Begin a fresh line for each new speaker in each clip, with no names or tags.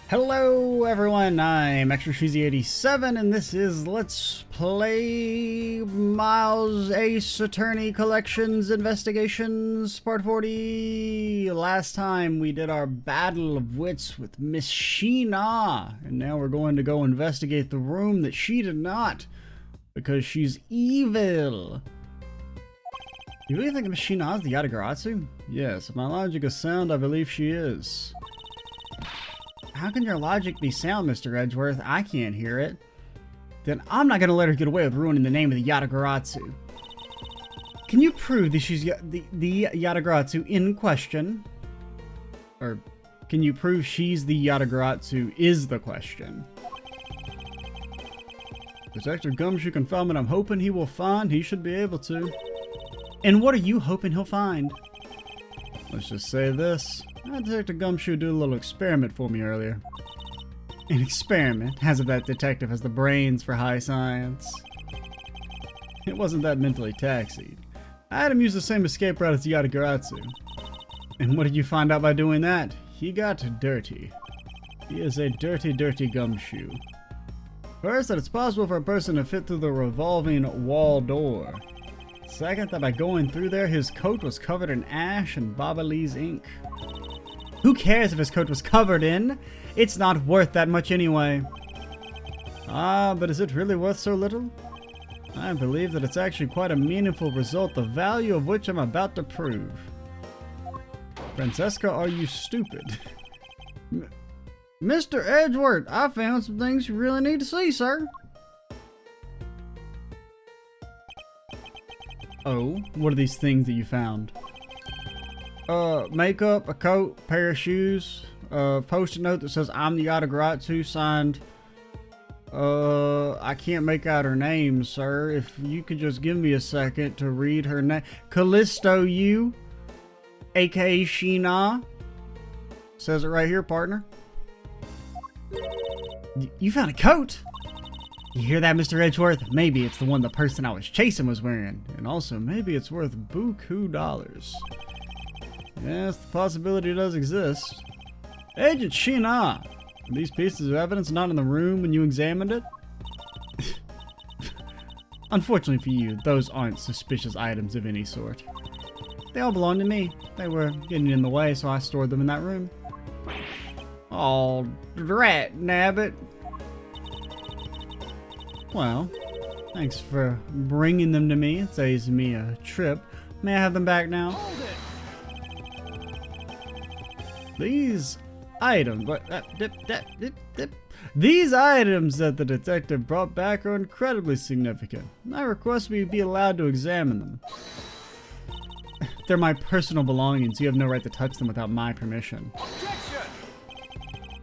Hello everyone, I'm ExtraSheezy87 and this is Let's Play Miles Ace Attorney Collections Investigations Part 40. Last time we did our battle of wits with Miss Shih-na, and now we're going to go investigate the room that she did not, because she's evil. You really think Miss Shih-na is the Yatagarasu? Yes, if my logic is sound, I believe she is. How can your logic be sound, Mr. Edgeworth? I can't hear it. Then I'm not going to let her get away with ruining the name of the Yatagarasu. Can you prove that she's the Yatagarasu in question? Or can you prove she's the Yatagarasu is the question? Detective Gumshoe can find what I'm hoping he will find. He should be able to. And what are you hoping he'll find? Let's just say this. Detective Gumshoe did a little experiment for me earlier. An experiment? As if that detective has the brains for high science. It wasn't that mentally taxied. I had him use the same escape route as the Yatagarasu. And what did you find out by doing that? He got dirty. He is a dirty, dirty Gumshoe. First, that it's possible for a person to fit through the revolving wall door. Second, that by going through there, his coat was covered in ash and Babalese ink. Who cares if his coat was covered in? It's not worth that much anyway. Ah, but is it really worth so little? I believe that it's actually quite a meaningful result, the value of which I'm about to prove. Francesca, are you stupid? Mr. Edgeworth, I found some things you really need to see, sir. Oh, what are these things that you found? Makeup, a coat, pair of shoes, post-it note that says I'm the Yatagarasu, signed, I can't make out her name, sir. If you could just give me a second to read her name. Callisto Yu, aka Shih-na. Says it right here, partner. You found a coat? You hear that, Mr. Edgeworth? Maybe it's the one the person I was chasing was wearing. And also, maybe it's worth buku dollars. Yes, the possibility does exist. Agent Shih-na, are these pieces of evidence not in the room when you examined it? Unfortunately for you, those aren't suspicious items of any sort. They all belong to me. They were getting in the way, so I stored them in that room. Oh, drat nabbit. Well, thanks for bringing them to me. It saves me a trip. May I have them back now? Hold it. These items, these items that the detective brought back are incredibly significant. I request we be allowed to examine them. They're my personal belongings. You have no right to touch them without my permission. Objection!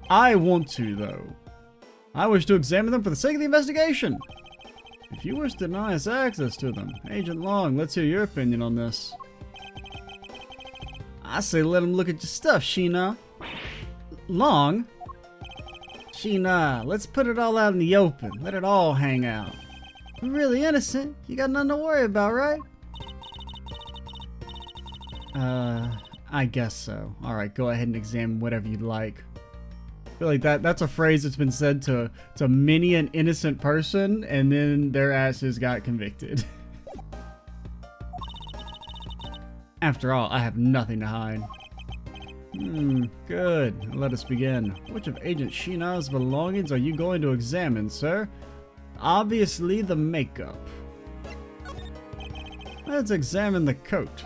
I want to, though. I wish to examine them for the sake of the investigation. If you wish to deny us access to them, Agent Long, let's hear your opinion on this. I say let him look at your stuff, Shih-na. Long? Shih-na, let's put it all out in the open. Let it all hang out. You're really innocent. You got nothing to worry about, right? I guess so. Alright, go ahead and examine whatever you'd like. I feel like that's a phrase that's been said to many an innocent person, and then their asses got convicted. After all, I have nothing to hide. Good. Let us begin. Which of Agent Shih-na's belongings are you going to examine, sir? Obviously the makeup. Let's examine the coat.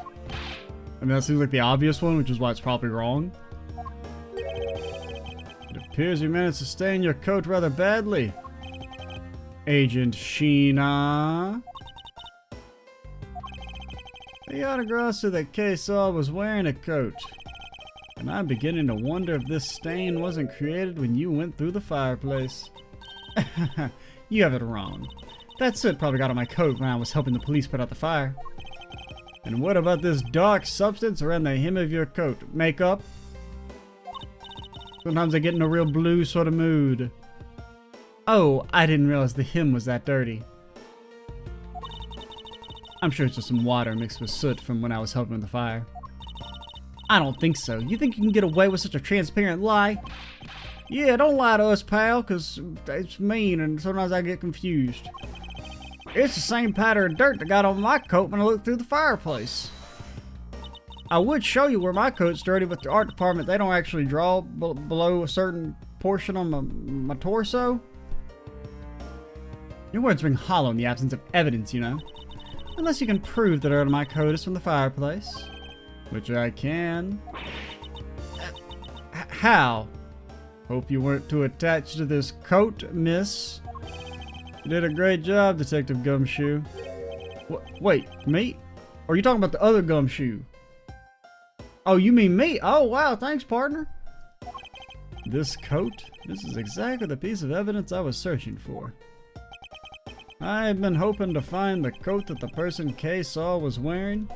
I mean, that seems like the obvious one, which is why it's probably wrong. It appears you managed to stain your coat rather badly. Agent Shih-na. The Yatagarasu that Kay saw was wearing a coat. And I'm beginning to wonder if this stain wasn't created when you went through the fireplace. You have it wrong. That soot probably got on my coat when I was helping the police put out the fire. And what about this dark substance around the hem of your coat? Makeup? Sometimes I get in a real blue sort of mood. Oh, I didn't realize the hem was that dirty. I'm sure it's just some water mixed with soot from when I was helping with the fire. I don't think so. You think you can get away with such a transparent lie? Yeah, don't lie to us, pal, because it's mean and sometimes I get confused. It's the same pattern of dirt that got on my coat when I looked through the fireplace. I would show you where my coat's dirty, but the art department, they don't actually draw below a certain portion on my torso. Your words ring hollow in the absence of evidence, you know. Unless you can prove that dirt on my coat is from the fireplace. Which I can. How? Hope you weren't too attached to this coat, miss. You did a great job, Detective Gumshoe. Wait, me? Or are you talking about the other Gumshoe? Oh, you mean me? Oh, wow, thanks, partner. This coat? This is exactly the piece of evidence I was searching for. I've been hoping to find the coat that the person Kay saw was wearing.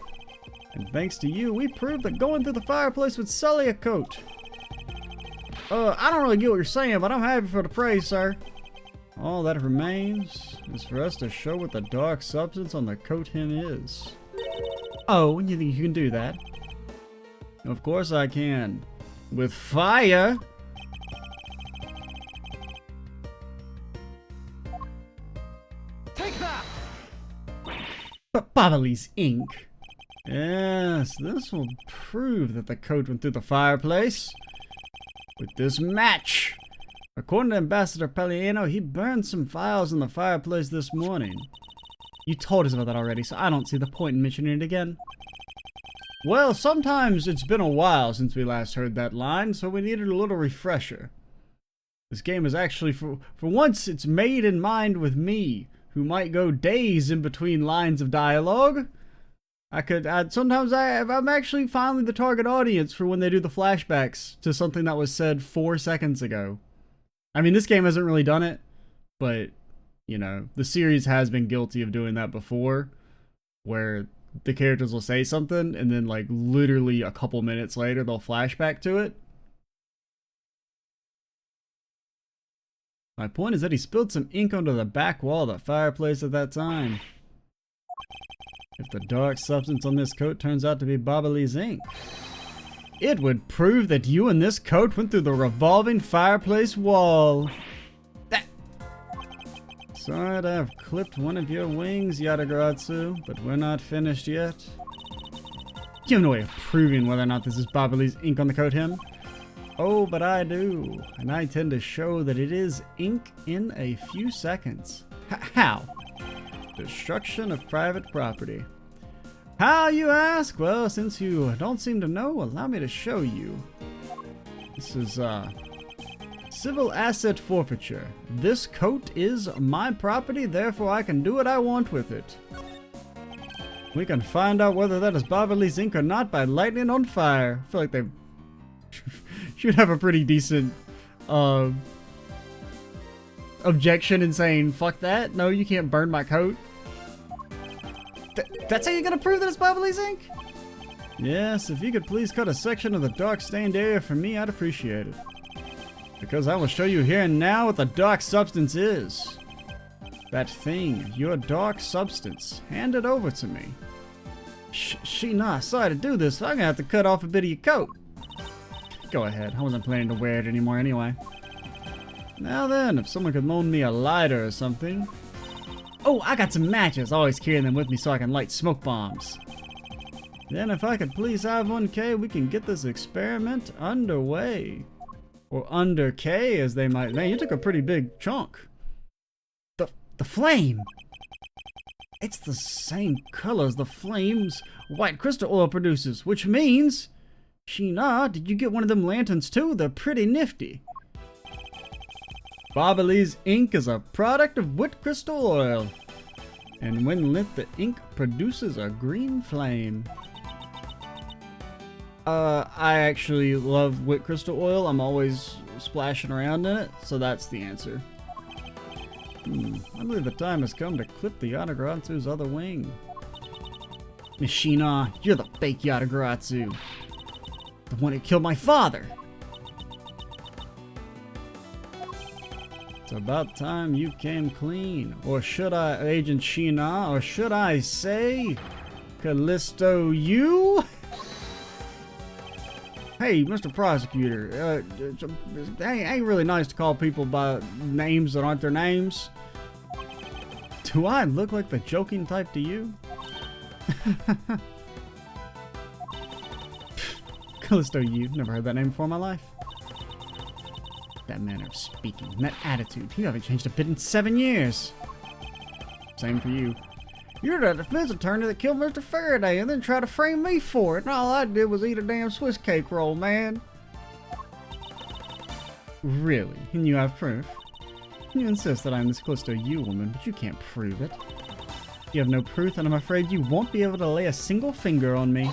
And thanks to you, we proved that going through the fireplace would sully a coat. I don't really get what you're saying, but I'm happy for the praise, sir. All that remains is for us to show what the dark substance on the coat hem is. Oh, you think you can do that? Of course I can. With fire!
Take that!
Bobbly's ink. Yes, this will prove that the coat went through the fireplace. With this match. According to Ambassador Pelliano, he burned some files in the fireplace this morning. You told us about that already, so I don't see the point in mentioning it again. Well, sometimes it's been a while since we last heard that line, so we needed a little refresher. This game is actually, for once, it's made in mind with me, who might go days in between lines of dialogue. Sometimes I'm actually finally the target audience for when they do the flashbacks to something that was said 4 seconds ago. I mean, this game hasn't really done it, but, you know, the series has been guilty of doing that before, where the characters will say something, and then, like, literally a couple minutes later, they'll flashback to it. My point is that he spilled some ink onto the back wall of the fireplace at that time. If the dark substance on this coat turns out to be Bobbly's ink, it would prove that you and this coat went through the revolving fireplace wall. Sorry to have clipped one of your wings, Yatagarasu, but we're not finished yet. You have no way of proving whether or not this is Bobbly's ink on the coat hem. Oh, but I do, and I tend to show that it is ink in a few seconds. How? Destruction of private property. How, you ask? Well, since you don't seem to know, allow me to show you. This is, civil asset forfeiture. This coat is my property, therefore I can do what I want with it. We can find out whether that is Bobbly's ink or not by lighting it on fire. I feel like they should have a pretty decent, objection in saying, fuck that, no, you can't burn my coat. That's how you're gonna prove that it's Bobbly's ink? Yes, if you could please cut a section of the dark stained area for me, I'd appreciate it. Because I will show you here and now what the dark substance is. That thing, your dark substance, hand it over to me. Shih-na, sorry to do this, I'm gonna have to cut off a bit of your coat. Go ahead, I wasn't planning to wear it anymore anyway. Now then, if someone could loan me a lighter or something. Oh, I got some matches. Always carry them with me so I can light smoke bombs. Then if I could please have 1K, we can get this experiment underway. Or under K, as they might. Man, you took a pretty big chunk. The flame! It's the same color as the flames white crystal oil produces, which means... Shih-na, did you get one of them lanterns too? They're pretty nifty. Bobbly's ink is a product of white crystal oil. And when lit, the ink produces a green flame. I actually love white crystal oil. I'm always splashing around in it, so that's the answer. I believe the time has come to clip the Yatagarasu's other wing. Shih-na, you're the fake Yatagarasu. The one who killed my father. It's about time you came clean. Or should I, Agent Shih-na, or should I say, Callisto, you? Hey, Mr. Prosecutor, ain't really nice to call people by names that aren't their names. Do I look like the joking type to you? Callisto, you've never heard that name before in my life. That manner of speaking, that attitude, you haven't changed a bit in 7 years. Same for you. You're the defense attorney that killed Mr. Faraday and then tried to frame me for it, and all I did was eat a damn Swiss cake roll, man. Really? And you have proof? You insist that I'm this close to you, woman, but you can't prove it. You have no proof, and I'm afraid you won't be able to lay a single finger on me.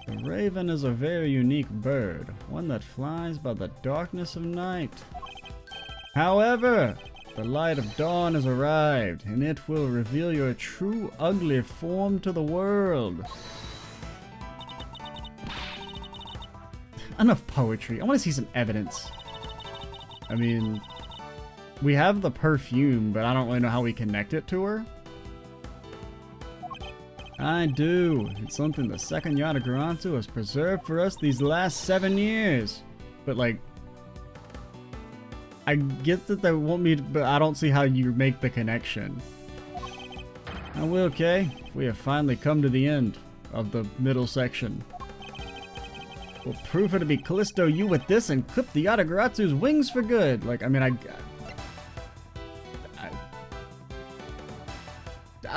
The raven is a very unique bird, one that flies by the darkness of night. However, the light of dawn has arrived, and it will reveal your true ugly form to the world. Enough poetry. I want to see some evidence. I mean, we have the perfume, but I don't really know how we connect it to her. I do. It's something the second Yatagarasu has preserved for us these last 7 years. But like, I get that they want me to, but I don't see how you make the connection. I will, Kay. We have finally come to the end of the middle section. We'll prove her to be Callisto you with this and clip the Yatagarasu's wings for good. Like, I mean,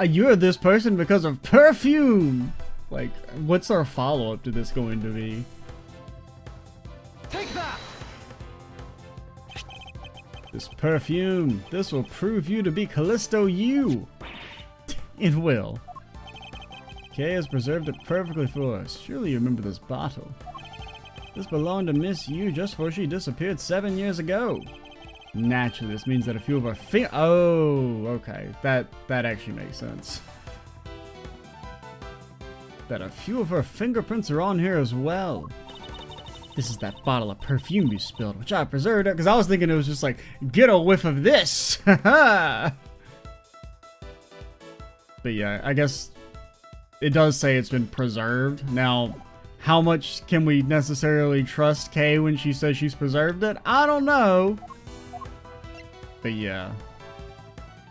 you're this person because of perfume. Like, what's our follow-up to this going to be?
Take that!
This perfume, this will prove you to be Callisto you. It will. Kay has preserved it perfectly for us. Surely you remember this bottle. This belonged to Miss Yu just before she disappeared 7 years ago. Naturally, this means that a few of our oh, okay. That actually makes sense. That a few of her fingerprints are on here as well. This is that bottle of perfume you spilled, which I preserved it because I was thinking it was just like, get a whiff of this. But yeah, I guess it does say it's been preserved. Now, how much can we necessarily trust Kay when she says she's preserved it? I don't know. But yeah.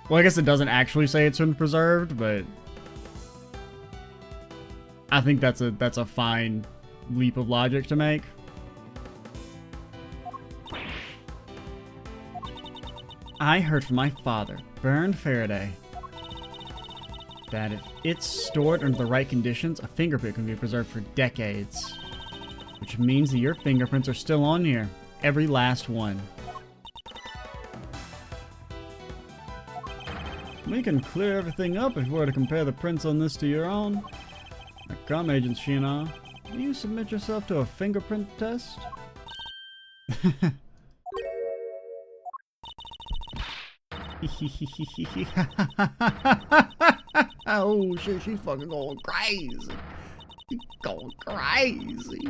Well, I guess it doesn't actually say it's been preserved, but I think that's a fine leap of logic to make. I heard from my father, Burned Faraday, that if it's stored under the right conditions, a fingerprint can be preserved for decades. Which means that your fingerprints are still on here. Every last one. We can clear everything up if we were to compare the prints on this to your own. Now come, Agent Shih-na. Will you submit yourself to a fingerprint test? Oh shit, she's fucking going crazy. She's going crazy.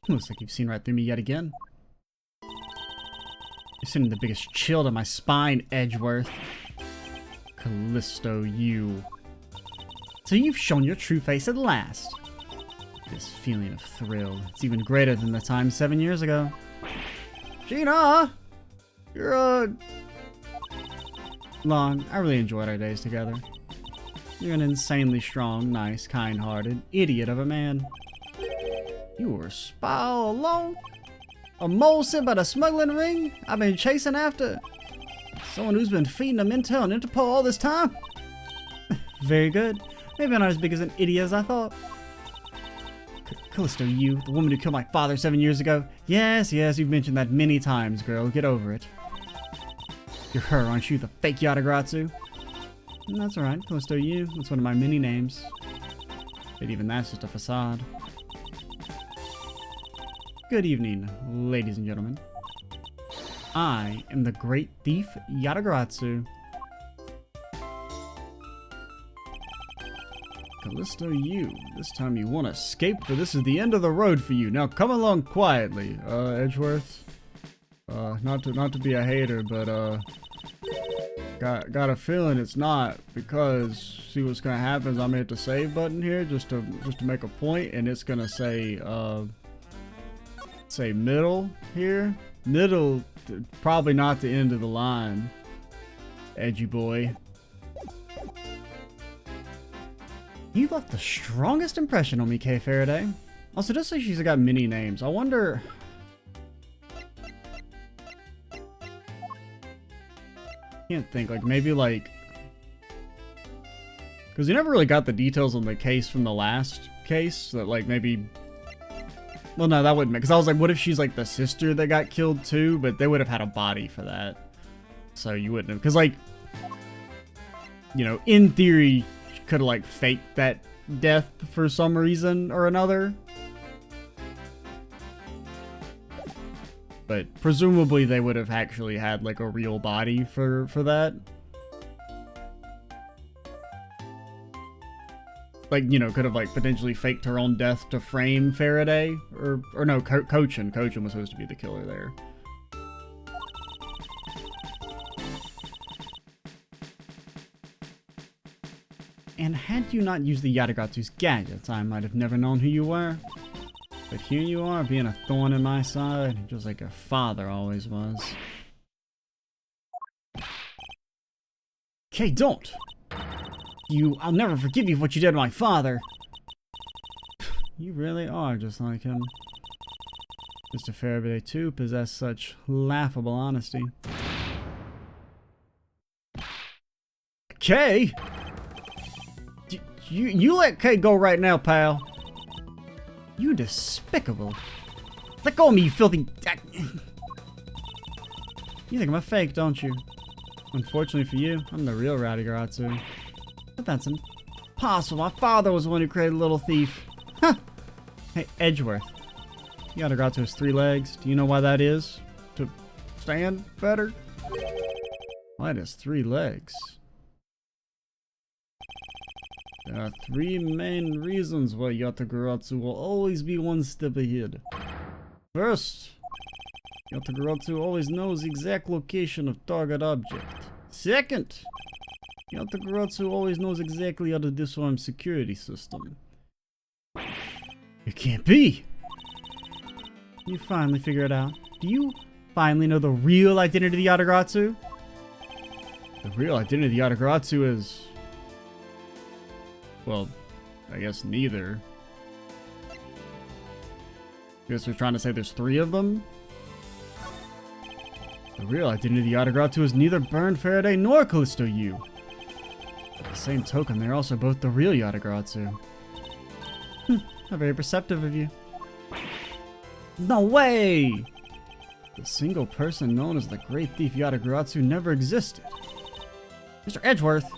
Looks like you've seen right through me yet again. You're sending the biggest chill to my spine, Edgeworth. Callisto, you. So you've shown your true face at last. This feeling of thrill, it's even greater than the time 7 years ago. Shih-na! You're Long, I really enjoyed our days together. You're an insanely strong, nice, kind-hearted idiot of a man. You were a spy all along? A mole sent by the smuggling ring I've been chasing after? Someone who's been feeding them intel and Interpol all this time? Very good. Maybe I'm not as big as an idiot as I thought. Callisto, you, the woman who killed my father 7 years ago? Yes, you've mentioned that many times, girl. Get over it. You're her, aren't you? The fake Yatagarasu? That's alright, Callisto, you. That's one of my many names. But even that's just a facade. Good evening, ladies and gentlemen. I am the great thief Yatagarasu. Callisto, you. This time you want to escape, for this is the end of the road for you. Now come along quietly, Edgeworth. Not to be a hater, but got a feeling it's not, because see what's gonna happen is I'm gonna hit the save button here just to make a point, and it's gonna say middle here. Middle, probably not the end of the line. Edgy boy. You left the strongest impression on me, Kay Faraday. Also, just say she's got many names. I wonder. Can't think, like maybe like, because you never really got the details on the case from the last case, that like maybe, well no, that wouldn't make, because I was like, what if she's like the sister that got killed too, but they would have had a body for that, so you wouldn't have, because like, you know, in theory, she could have like faked that death for some reason or another. But presumably they would have actually had like a real body for that. Like, you know, could have like potentially faked her own death to frame Faraday, or no, Cochin was supposed to be the killer there. And had you not used the Yatagarasu's gadgets, I might have never known who you were. But here you are, being a thorn in my side, just like your father always was. Okay, don't! I'll never forgive you for what you did to my father! You really are just like him. Mr. Faraday, too, possessed such laughable honesty. Kay! You let Kay go right now, pal. You despicable. Let go of me, you filthy... You think I'm a fake, don't you? Unfortunately for you, I'm the real Yatagarasu. But that's impossible. My father was the one who created Little Thief. Huh! Hey, Edgeworth. Yatagarasu has 3 legs. Do you know why that is? To stand better? Why it has 3 legs? There are 3 main reasons why Yatagarasu will always be one step ahead. First, Yatagarasu always knows the exact location of target object. Second, Yatagarasu always knows exactly how to disarm security system. It can't be! You finally figure it out. Do you finally know the real identity of the Yatagarasu? The real identity of the Yatagarasu is... well, I guess neither. I guess we're trying to say there's 3 of them? The real identity of the Yatagarasu is neither Burn Faraday nor Callisto U. By the same token, they're also both the real Yatagarasu. How very perceptive of you. No way! The single person known as the Great Thief Yatagarasu never existed. Mr. Edgeworth!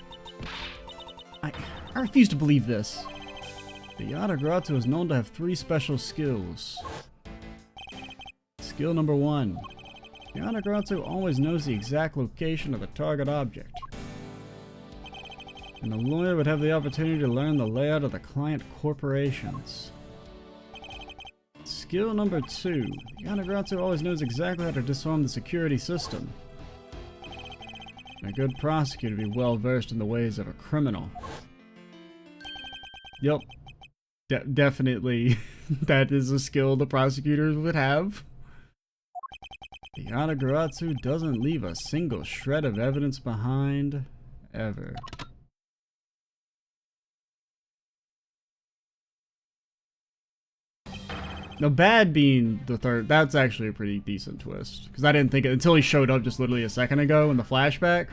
I refuse to believe this. The Yatagarasu is known to have 3 special skills. Skill number 1. The Yatagarasu always knows the exact location of the target object. And the lawyer would have the opportunity to learn the layout of the client corporations. Skill number 2. The Yatagarasu always knows exactly how to disarm the security system. A good prosecutor would be well versed in the ways of a criminal. Yep. Definitely that is a skill the prosecutors would have. The Yatagarasu doesn't leave a single shred of evidence behind, ever. Now, bad being the third, that's actually a pretty decent twist. Because I didn't think it until he showed up just literally a second ago in the flashback.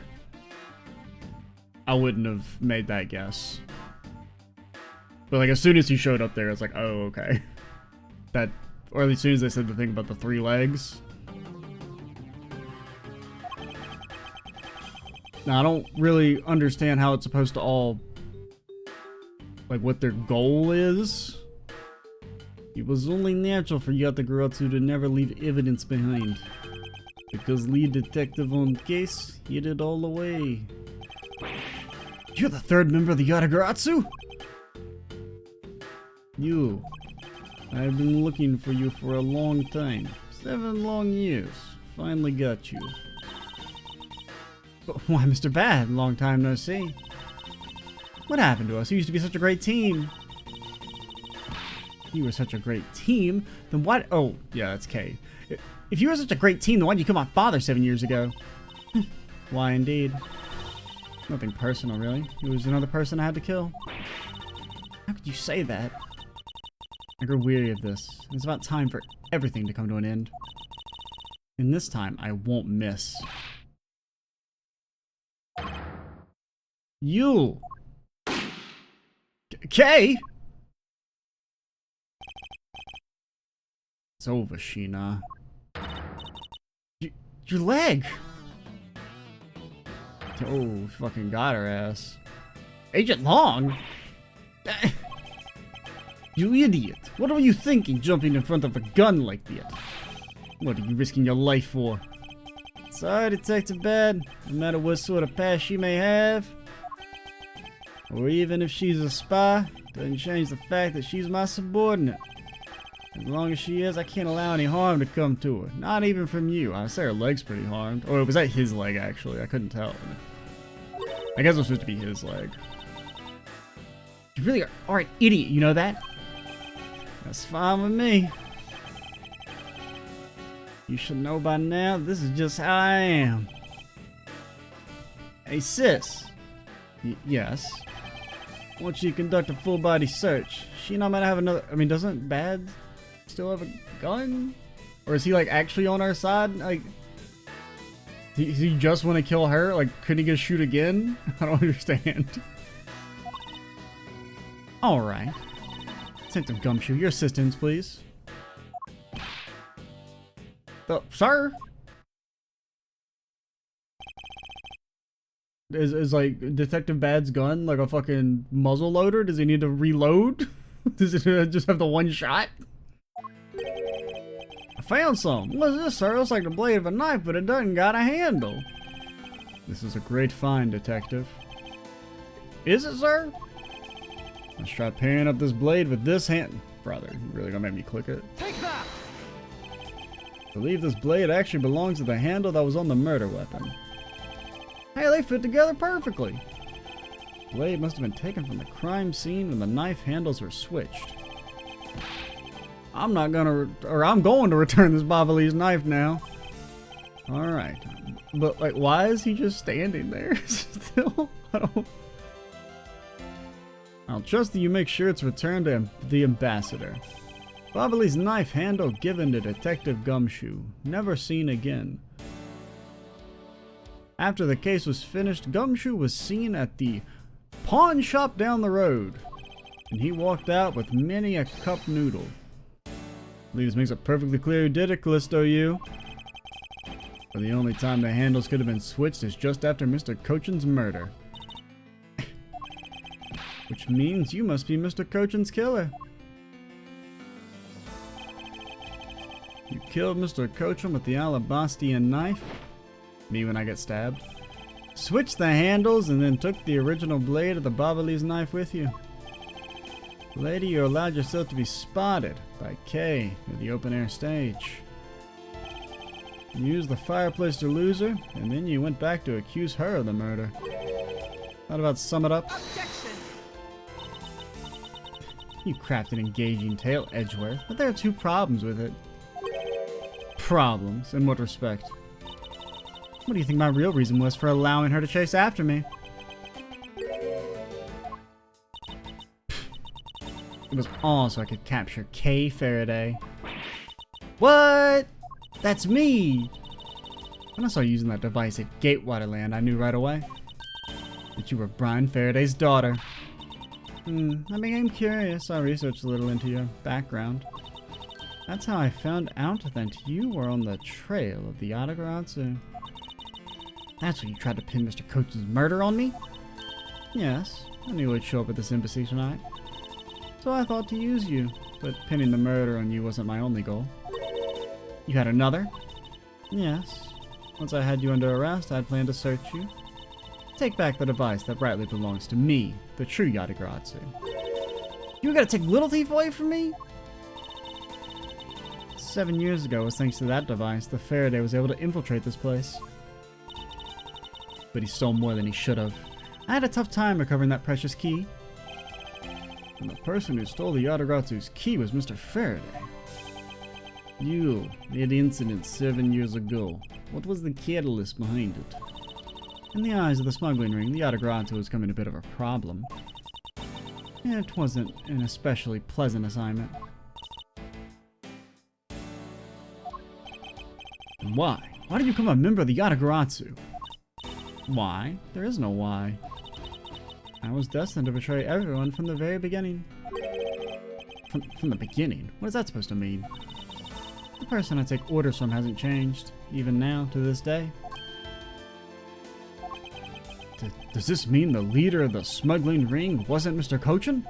I wouldn't have made that guess. But like as soon as he showed up there, it's like, oh, okay. That, or as soon as they said the thing about the 3 legs. Now, I don't really understand how it's supposed to all, like what their goal is. It was only natural for Yatagarasu to never leave evidence behind. Because lead detective on case hid it all away. You're the 3rd member of the Yatagarasu? I've been looking for you for a long time. 7 long years. finally got you. But why, Mr. Bad? Long time no see. What happened to us? We used to be such a great team. You were such a great team, then why... Oh, yeah, that's K. If you were such a great team, then why did you kill my father 7 years ago? Why, indeed. Nothing personal, really. He was another person I had to kill. How could you say that? I grew weary of this. It's about time for everything to come to an end. And this time, I won't miss. You! K? It's over, Shih-na. Your leg! Oh, fucking got her ass. Agent Long? You idiot! What were you thinking, jumping in front of a gun like that? What are you risking your life for? Sorry, Detective Bad. No matter what sort of past she may have, or even if she's a spy, doesn't change the fact that she's my subordinate. As long as she is, I can't allow any harm to come to her. Not even from you. I say her leg's pretty harmed. Or was that his leg, actually? I couldn't tell. I guess it was supposed to be his leg. You really are an idiot, you know that? That's fine with me. You should know by now, this is just how I am. Hey, sis. Yes? Once you conduct a full-body search, Shih-na might have another... I mean, doesn't Bad still have a gun? Or is he, like, actually on our side? Like, does he just want to kill her? Like, couldn't he just shoot again? I don't understand. Alright. Detective Gumshoe, your assistance, please. Sir? Is like Detective Bad's gun like a fucking muzzle loader? Does he need to reload? Does it just have the one shot? I found some. What is this, sir? It looks like the blade of a knife, but it doesn't got a handle. This is a great find, Detective. Is it, sir? Let's try pairing up this blade with this hand. Brother, you really gonna make me click it?
Take that!
I believe this blade actually belongs to the handle that was on the murder weapon. Hey, they fit together perfectly. The blade must have been taken from the crime scene when the knife handles were switched. I'm going to return this Bavali's knife now. Alright. But, like, why is he just standing there still? I'll trust that you make sure it's returned to the ambassador. Bavali's knife handle given to Detective Gumshoe. Never seen again. After the case was finished, Gumshoe was seen at the pawn shop down the road, and he walked out with many a cup noodle. I believe this makes it perfectly clear who did it, Callisto you. But the only time the handles could have been switched is just after Mr. Cochin's murder. Which means you must be Mr. Cochin's killer. You killed Mr. Cochin with the Alabastian knife. Me when I get stabbed. Switched the handles and then took the original blade of the Bavali's knife with you. Later, you allowed yourself to be spotted by Kay at the open air stage. You used the fireplace to lose her, and then you went back to accuse her of the murder. That about sum it up?
Objection!
You crafted an engaging tale, Edgeworth, but there are two problems with it. Problems? In what respect? What do you think my real reason was for allowing her to chase after me? It was all so I could capture Kay Faraday. What? That's me! When I saw you using that device at Gatewaterland, I knew right away that you were Brian Faraday's daughter. I became curious. I researched a little into your background. That's how I found out that you were on the trail of the Yatagarasu. That's when you tried to pin Mr. Cochin's murder on me? Yes, I knew he'd show up at this embassy tonight. So I thought to use you, but pinning the murder on you wasn't my only goal. You had another? Yes. Once I had you under arrest, I'd planned to search you. Take back the device that rightly belongs to me, the true Yatagarasu. You were gonna take Little Thief away from me? 7 years ago, it was thanks to that device, the Faraday was able to infiltrate this place. But he stole more than he should have. I had a tough time recovering that precious key. And the person who stole the Yatagarasu's key was Mr. Faraday. You made the incident 7 years ago. What was the catalyst behind it? In the eyes of the smuggling ring, the Yatagarasu was becoming a bit of a problem. It wasn't an especially pleasant assignment. And why? Why did you become a member of the Yatagarasu? Why? There is no why. I was destined to betray everyone from the very beginning. From the beginning? What is that supposed to mean? The person I take orders from hasn't changed, even now, to this day. Does this mean the leader of the smuggling ring wasn't Mr. Cochin?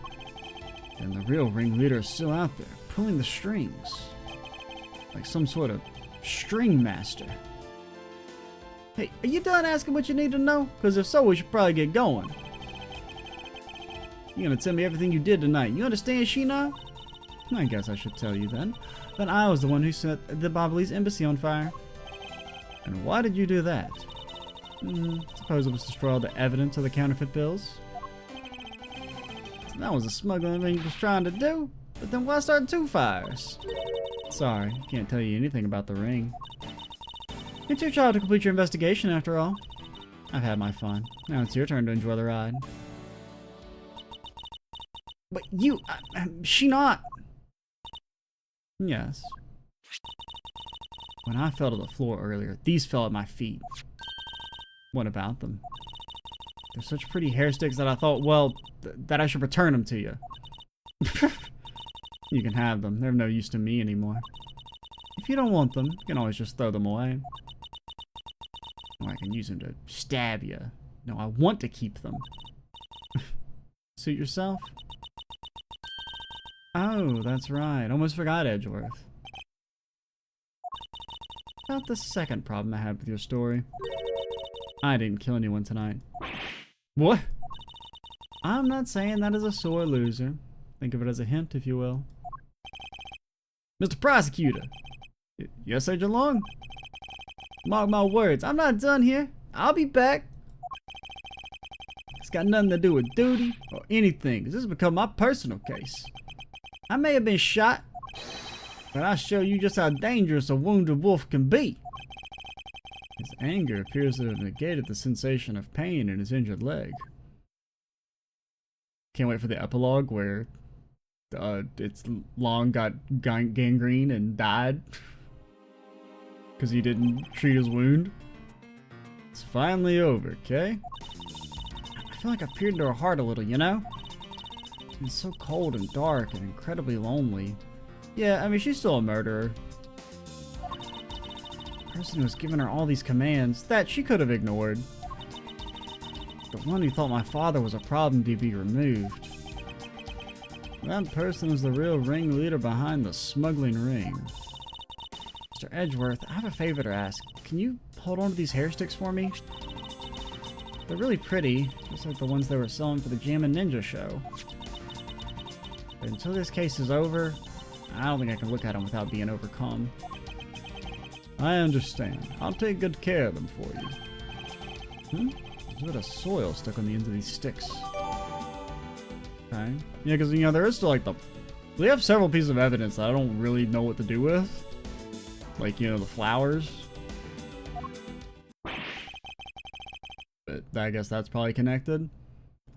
And the real ringleader is still out there, pulling the strings. Like some sort of string master. Hey, are you done asking what you need to know? Because if so, we should probably get going. You're gonna tell me everything you did tonight. You understand, Shih-na? I guess I should tell you then. That I was the one who set the Babali's embassy on fire. And why did you do that? Suppose it was to destroy all the evidence of the counterfeit bills. So that was the smuggling ring was trying to do. But then why start 2 fires? Sorry, can't tell you anything about the ring. It's your job to complete your investigation after all. I've had my fun. Now it's your turn to enjoy the ride. But you, she not. Yes. When I fell to the floor earlier, these fell at my feet. What about them? They're such pretty hair sticks that I thought, well, that I should return them to you. You can have them. They're of no use to me anymore. If you don't want them, you can always just throw them away. Or I can use them to stab you. No, I want to keep them. Suit yourself? Oh, that's right. Almost forgot Edgeworth. About the second problem I had with your story. I didn't kill anyone tonight. What? I'm not saying that as a sore loser. Think of it as a hint, if you will. Mr. Prosecutor! Yes, Agent Long? Mark my words, I'm not done here. I'll be back. It's got nothing to do with duty or anything. This has become my personal case. I may have been shot, but I'll show you just how dangerous a wounded wolf can be. His anger appears to have negated the sensation of pain in his injured leg. Can't wait for the epilogue where it's Long got gangrene and died because he didn't treat his wound. It's finally over, okay? I feel like I've peered into her heart a little, you know? It's so cold and dark and incredibly lonely. Yeah, I mean, she's still a murderer. The person who was giving her all these commands that she could have ignored. The one who thought my father was a problem to be removed. That person is the real ringleader behind the smuggling ring. Mr. Edgeworth, I have a favor to ask. Can you hold on to these hair sticks for me? They're really pretty, just like the ones they were selling for the Jammin' Ninja show. But until this case is over, I don't think I can look at them without being overcome. I understand. I'll take good care of them for you. There's a bit of soil stuck on the ends of these sticks. Okay. Yeah, because, you know, there is still, like, we have several pieces of evidence that I don't really know what to do with. Like, you know, the flowers. But I guess that's probably connected.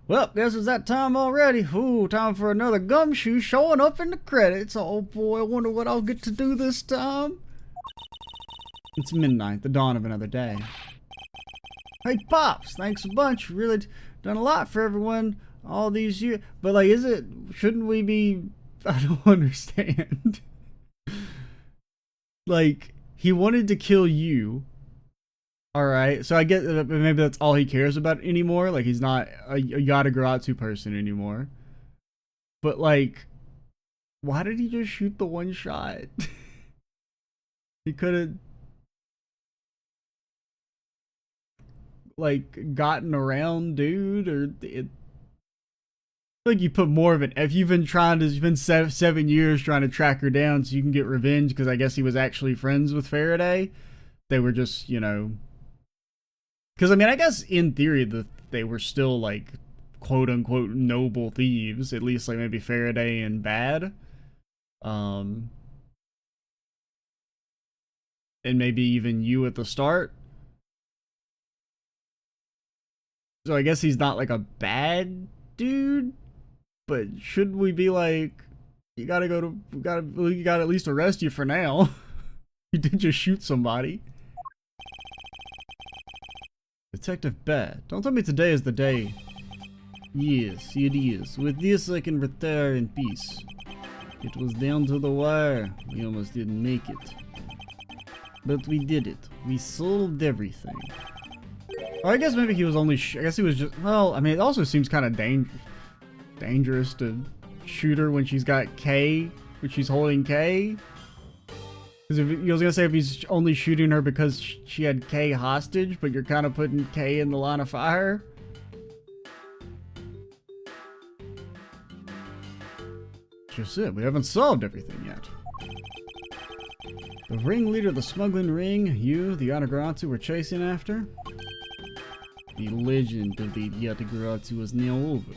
Well, guess it's that time already. Ooh, time for another gumshoe showing up in the credits. Oh boy, I wonder what I'll get to do this time. It's midnight, the dawn of another day. Hey, Pops, thanks a bunch. You really done a lot for everyone all these years. But, like, shouldn't we be, I don't understand. Like, he wanted to kill you. Alright, so I get that maybe that's all he cares about anymore. Like, he's not a Yatagarasu person anymore. But, like, why did he just shoot the one shot? He could have, like, gotten around dude, or Like you put more of an. If you've been you've been 7 years trying to track her down so you can get revenge because I guess he was actually friends with Faraday. They were just, you know. Because I mean, I guess in theory they were still like quote unquote noble thieves, at least like maybe Faraday and Bad. And maybe even you at the start. So I guess he's not like a bad dude, but should we be like, we gotta at least arrest you for now. You did just shoot somebody. Detective Bad. Don't tell me today is the day. Yes, it is. With this I can retire in peace. It was down to the wire. We almost didn't make it. But we did it. We solved everything. Or I guess maybe he was only. I guess he was just. Well, I mean, it also seems kind of dangerous to shoot her when she's got K, when she's holding K. Because I was gonna say if he's only shooting her because she had K hostage, but you're kind of putting K in the line of fire. Just it. We haven't solved everything yet. The ringleader of the smuggling ring, you, the Yatagarasu, were chasing after. The legend of the Yatagarasu is now over.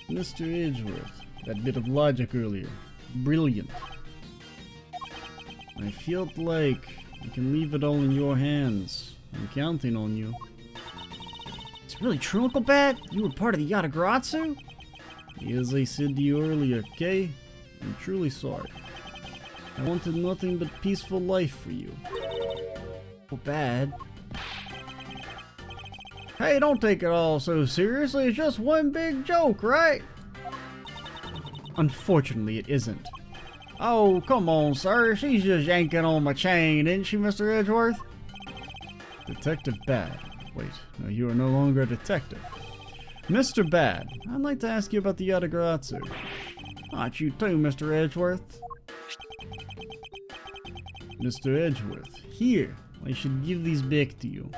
Mr. Edgeworth, that bit of logic earlier. Brilliant. I felt like I can leave it all in your hands. I'm counting on you. It's really true, Uncle Bat? You were part of the Yatagarasu? As I said to you earlier, Kay, I'm truly sorry. I wanted nothing but peaceful life for you. Oh, Bad. Hey, don't take it all so seriously. It's just one big joke, right? Unfortunately, it isn't. Oh, come on, sir. She's just yanking on my chain, isn't she, Mr. Edgeworth? Detective Bad. Wait, no, you are no longer a detective. Mr. Bad, I'd like to ask you about the Yatagarasu. Not you too, Mr. Edgeworth. Mr. Edgeworth, here, I should give these back to you.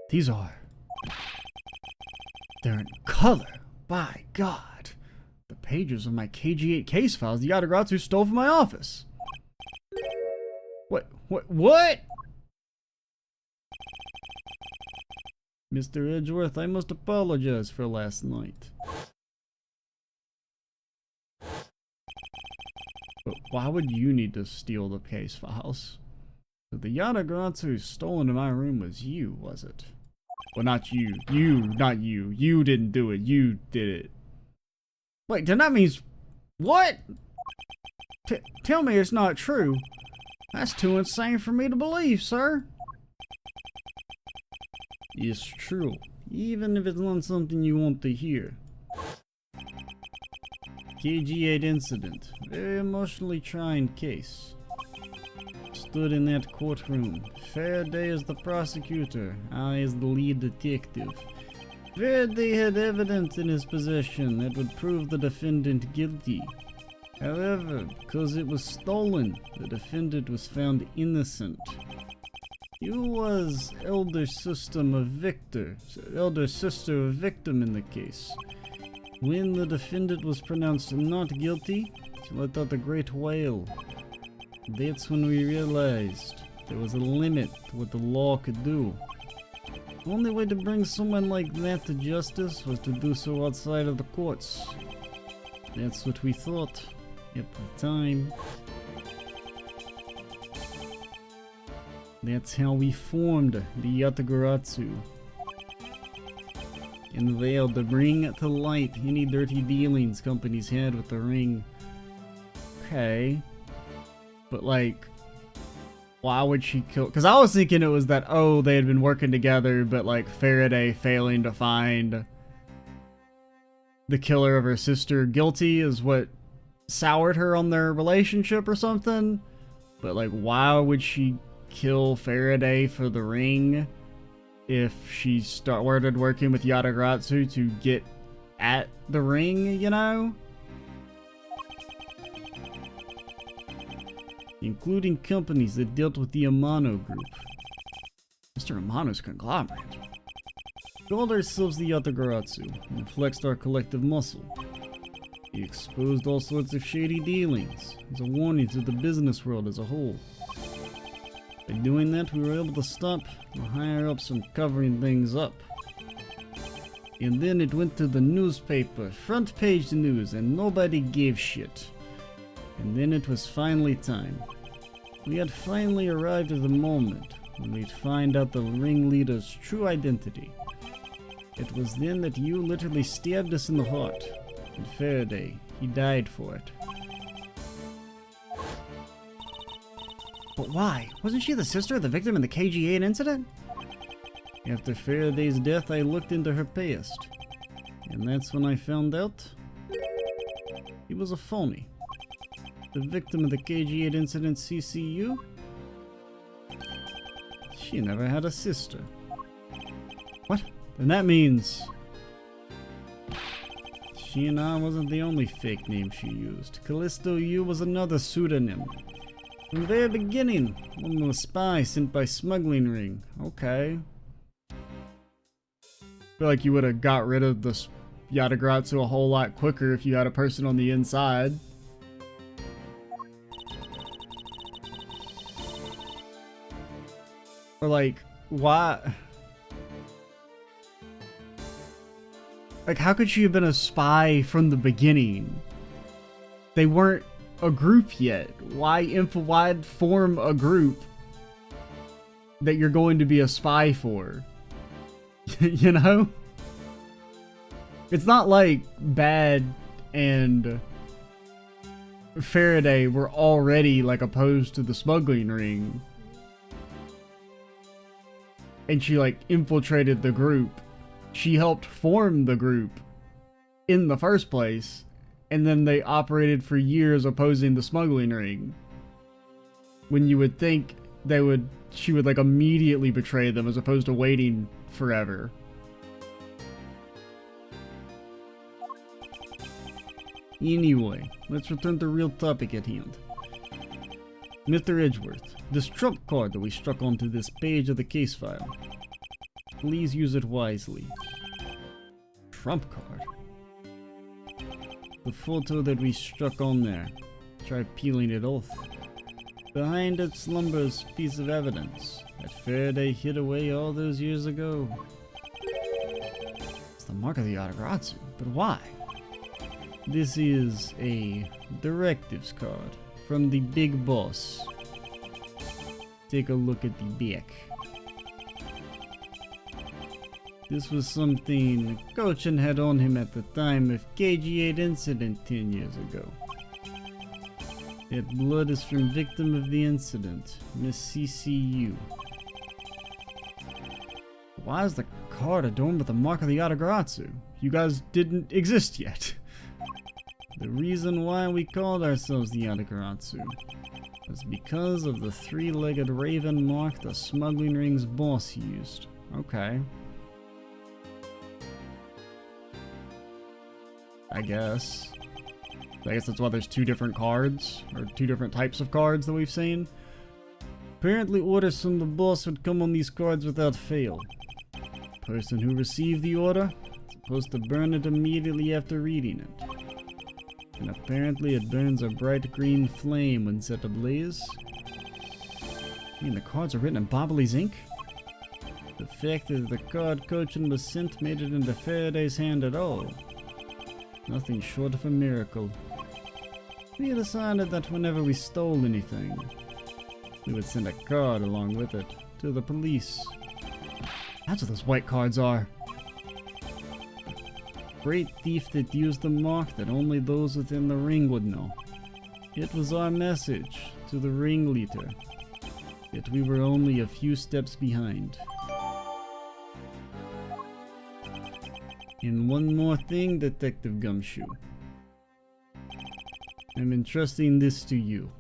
These are... They're in color. By God. The pages of my KG8 case files the Yatagarasu stole from my office. What? Mr. Edgeworth, I must apologize for last night. But why would you need to steal the case files? The Yatagarasu stolen in my room was you, was it? Well, not you. Not you. You didn't do it. You did it. Wait, then that means... What? Tell me it's not true. That's too insane for me to believe, sir. It's true. Even if it's not something you want to hear. KG8 incident. Very emotionally trying case. Stood in that courtroom. Faraday is the prosecutor. I is the lead detective. Faraday had evidence in his possession that would prove the defendant guilty. However, because it was stolen, the defendant was found innocent. You was elder sister of victim in the case. When the defendant was pronounced not guilty, she let out a great wail. That's when we realized there was a limit to what the law could do. The only way to bring someone like that to justice was to do so outside of the courts. That's what we thought at the time. That's how we formed the Yatagarasu. And vowed to bring to light any dirty dealings companies had with the ring. Okay. But like, why would she kill? Because I was thinking it was that, oh, they had been working together, but like Faraday failing to find the killer of her sister guilty is what soured her on their relationship or something. But like, why would she kill Faraday for the ring if she started working with Yatagarasu to get at the ring, you know? Including companies that dealt with the Amano group. Mr. Amano's conglomerate. called ourselves the Yatagarasu and flexed our collective muscle. We exposed all sorts of shady dealings as a warning to the business world as a whole. By doing that, we were able to stop the higher-ups from covering things up. And then it went to the newspaper, front page news, and nobody gave shit. And then it was finally time. We had finally arrived at the moment when we'd find out the ringleader's true identity. It was then that you literally stabbed us in the heart. And Faraday, he died for it. But why? Wasn't she the sister of the victim in the KG8 incident? After Faraday's death, I looked into her past. And that's when I found out he was a phony. The victim of the KG8 incident, CCU? She never had a sister. What? Then that means Shih-na wasn't the only fake name she used. Callisto U was another pseudonym. From the very beginning, one was a spy sent by smuggling ring. Okay. Feel like you would have got rid of the Yatagarasu a whole lot quicker if you had a person on the inside. Or like, why? Like, how could she have been a spy from the beginning? They weren't a group yet. Why form a group that you're going to be a spy for? You know? It's not like Bad and Faraday were already like opposed to the smuggling ring. And she like infiltrated the group. She helped form the group in the first place. And then they operated for years opposing the smuggling ring. When you would think she would like immediately betray them as opposed to waiting forever. Anyway, let's return to the real topic at hand. Mr. Edgeworth, this trump card that we struck onto this page of the case file. Please use it wisely. Trump card? The photo that we struck on there. Try peeling it off. Behind it slumbers a piece of evidence that Faraday hid away all those years ago. It's the mark of the Yatagarasu, but why? This is a directives card from the big boss. Take a look at the back. This was something Kochan had on him at the time of KG8 incident 10 years ago. That blood is from victim of the incident, Miss CCU. Why is the card adorned with the mark of the Yatagarasu? You guys didn't exist yet. The reason why we called ourselves the Yatagarasu was because of the three-legged raven mark the smuggling ring's boss used. Okay. I guess that's why there's two different cards, or two different types of cards that we've seen. Apparently orders from the boss would come on these cards without fail. The person who received the order is supposed to burn it immediately after reading it. And apparently it burns a bright green flame when set ablaze. I mean, the cards are written in Bobbly's ink? The fact that the card Kochan was sent made it into Faraday's hand at all. Nothing short of a miracle. We decided that whenever we stole anything, we would send a card along with it to the police. That's what those white cards are. Great thief that used the mark that only those within the ring would know. It was our message to the ringleader, yet we were only a few steps behind. And one more thing, Detective Gumshoe. I'm entrusting this to you.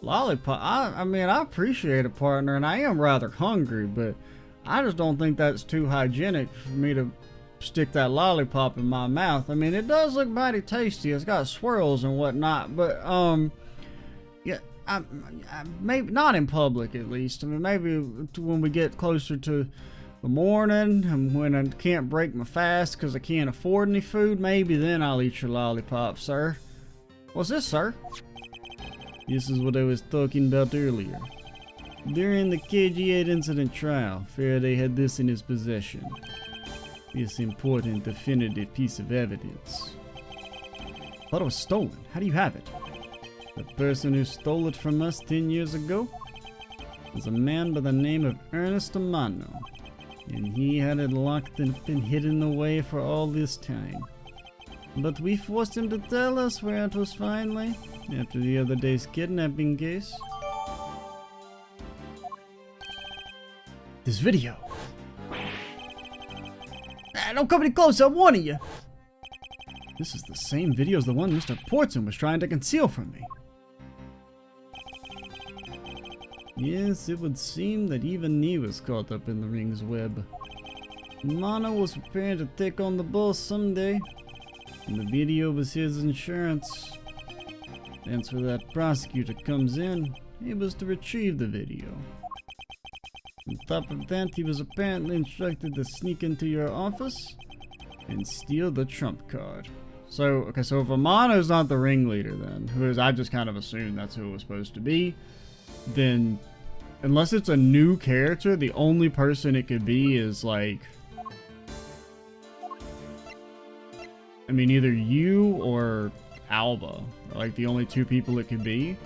Lollipop, I mean, I appreciate it, partner, and I am rather hungry, but I just don't think that's too hygienic for me to stick that lollipop in my mouth. I mean, it does look mighty tasty. It's got swirls and whatnot, but, yeah, maybe not in public, at least. I mean, maybe when we get closer to the morning, and when I can't break my fast because I can't afford any food, maybe then I'll eat your lollipop, sir. What's this, sir? This is what I was talking about earlier. During the KG8 incident trial, Faraday had this in his possession. This important definitive piece of evidence. I thought it was stolen. How do you have it? The person who stole it from us 10 years ago was a man by the name of Ernest Amano. And he had it locked and been hidden away for all this time. But we forced him to tell us where it was finally, after the other day's kidnapping case. This video. Don't come any closer, I'm warning you. This is the same video as the one Mr. Portsman was trying to conceal from me. Yes, it would seem that even he was caught up in the ring's web. Mano was prepared to take on the boss someday, and the video was his insurance. That's where that prosecutor comes in. He was to retrieve the video. On top of that, he was apparently instructed to sneak into your office and steal the trump card. So, okay, so if Amano's not the ringleader then, who is, I just kind of assumed that's who it was supposed to be, then, unless it's a new character, the only person it could be is like, I mean, either you or Alba, like the only two people it could be.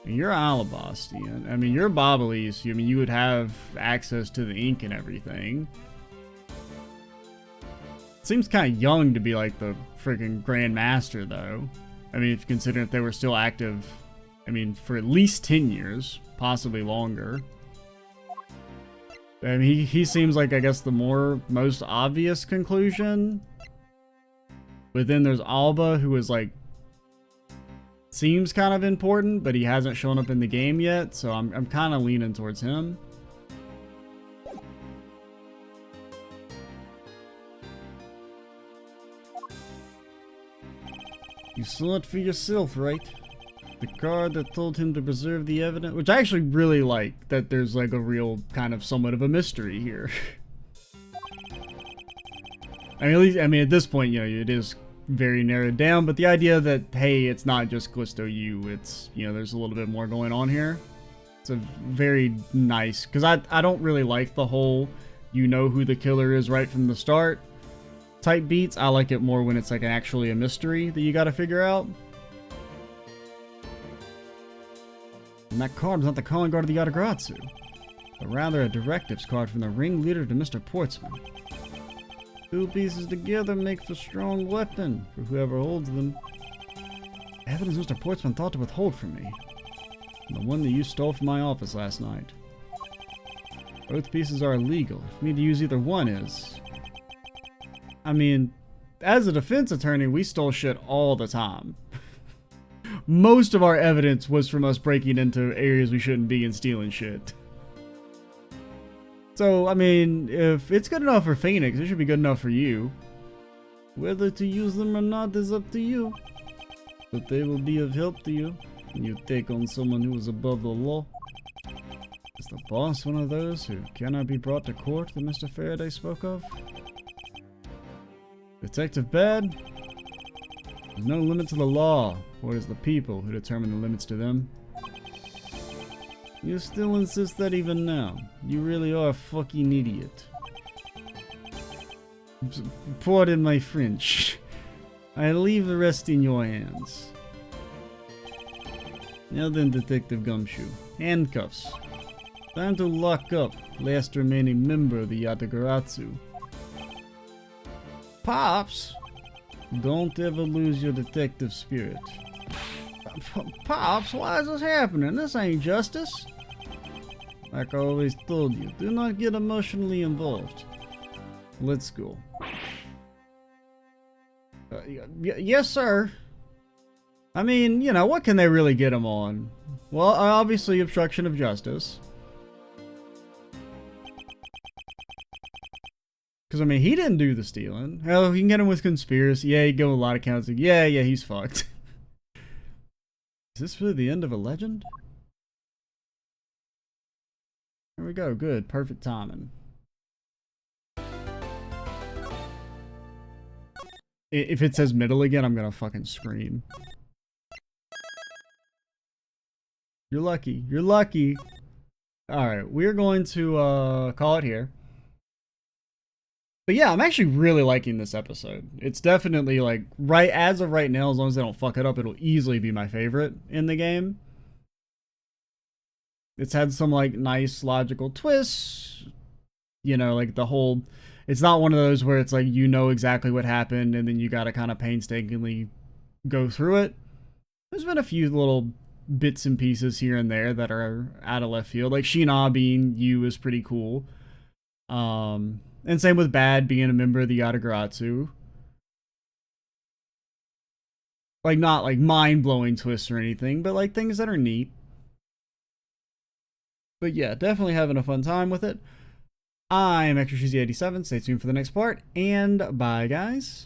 You're Alabastian. I mean, you're Bobbly, I mean, you would have access to the ink and everything. Seems kind of young to be like the freaking Grand Master, though. I mean, if you consider if they were still active, I mean, for at least 10 years, possibly longer. I mean, he seems like, I guess, the most obvious conclusion. But then there's Alba, who is like, seems kind of important, but he hasn't shown up in the game yet, so I'm kind of leaning towards him. You saw it for yourself, right? The card that told him to preserve the evidence, which I actually really like, that there's like a real kind of somewhat of a mystery here. I mean, at least, I mean, at this point, you know, it is very narrowed down, but the idea that, hey, it's not just Callisto U, it's, you know, there's a little bit more going on here. It's a very nice, because I don't really like the whole, you know who the killer is right from the start type beats. I like it more when it's like actually a mystery that you gotta figure out. And that card was not the calling card of the Yatagarasu, but rather a directives card from the ringleader to Mr. Portsman. Two pieces together makes a strong weapon for whoever holds them. Evidence Mr. Portsman thought to withhold from me. And the one that you stole from my office last night. Both pieces are illegal. For me to use either one is... I mean, as a defense attorney, we stole shit all the time. Most of our evidence was from us breaking into areas we shouldn't be and stealing shit. So, I mean, if it's good enough for Phoenix, it should be good enough for you. Whether to use them or not is up to you. But they will be of help to you when you take on someone who is above the law. Is the boss one of those who cannot be brought to court that Mr. Faraday spoke of? Detective Bad? There's no limit to the law, or it is the people who determine the limits to them. You still insist that even now. You really are a fucking idiot. Pardon my French. I leave the rest in your hands. Now then, Detective Gumshoe. Handcuffs. Time to lock up last remaining member of the Yatagarasu. Pops! Don't ever lose your detective spirit. Pops, why is this happening? This ain't justice. Like I always told you, do not get emotionally involved. Let's go. Yes, sir. I mean, you know, what can they really get him on? Well, obviously obstruction of justice. Because, I mean, he didn't do the stealing. Hell, you can get him with conspiracy. Yeah, you go with a lot of counts. Like, yeah, he's fucked. Is this really the end of a legend? There we go. Good. Perfect timing. If it says middle again, I'm gonna fucking scream. You're lucky. You're lucky. Alright, we're going to call it here. But yeah, I'm actually really liking this episode. It's definitely like, right as of right now, as long as they don't fuck it up, it'll easily be my favorite in the game. It's had some like nice logical twists. You know, like the whole, it's not one of those where it's like you know exactly what happened and then you gotta kind of painstakingly go through it. There's been a few little bits and pieces here and there that are out of left field. Like Shih-na being you is pretty cool. And same with Bad being a member of the Yatagarasu. Like, not like mind-blowing twists or anything, but like things that are neat. But yeah, definitely having a fun time with it. I'm Extra Cheesy 87. Stay tuned for the next part, and bye, guys.